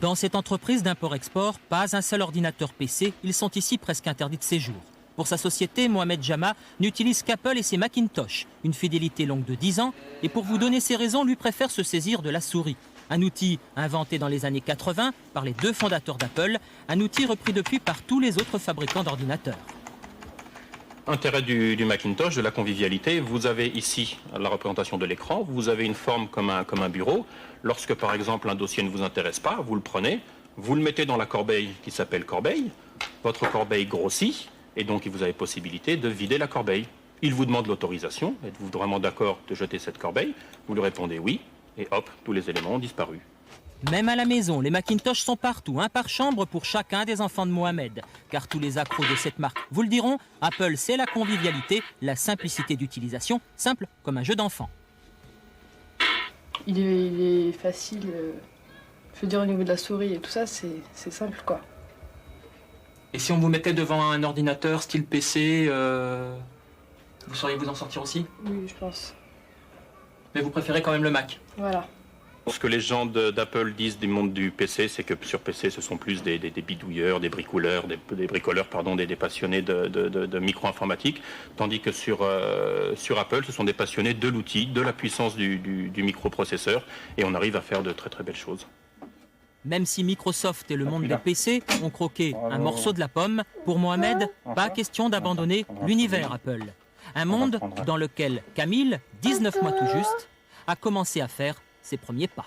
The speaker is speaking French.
Dans cette entreprise d'import-export, pas un seul ordinateur PC, ils sont ici presque interdits de séjour. Pour sa société, Mohamed Jama n'utilise qu'Apple et ses Macintosh, une fidélité longue de 10 ans, et pour vous donner ses raisons, lui préfère se saisir de la souris. Un outil inventé dans les années 80 par les 2 fondateurs d'Apple, un outil repris depuis par tous les autres fabricants d'ordinateurs. Intérêt du Macintosh, de la convivialité, vous avez ici la représentation de l'écran, vous avez une forme comme un bureau. Lorsque par exemple un dossier ne vous intéresse pas, vous le prenez, vous le mettez dans la corbeille qui s'appelle corbeille, votre corbeille grossit et donc vous avez possibilité de vider la corbeille. Il vous demande l'autorisation, êtes-vous vraiment d'accord de jeter cette corbeille? Vous lui répondez oui et hop, tous les éléments ont disparu. Même à la maison, les Macintosh sont partout, un par chambre pour chacun des enfants de Mohamed. Car tous les accros de cette marque vous le diront, Apple c'est la convivialité, la simplicité d'utilisation, simple comme un jeu d'enfant. Il est facile, je veux dire au niveau de la souris et tout ça, c'est simple quoi. Et si on vous mettait devant un ordinateur style PC, vous sauriez vous en sortir aussi? Oui, je pense. Mais vous préférez quand même le Mac? Voilà. Ce que les gens d'Apple disent du monde du PC, c'est que sur PC, ce sont plus des bidouilleurs, des bricoleurs, des passionnés de micro-informatique, tandis que sur Apple, ce sont des passionnés de l'outil, de la puissance du microprocesseur, et on arrive à faire de très très belles choses. Même si Microsoft et le monde des PC ont croqué un morceau de la pomme, pour Mohamed, pas question d'abandonner l'univers Apple. Un monde dans lequel Camille, 19 mois tout juste, a commencé à faire ses premiers pas.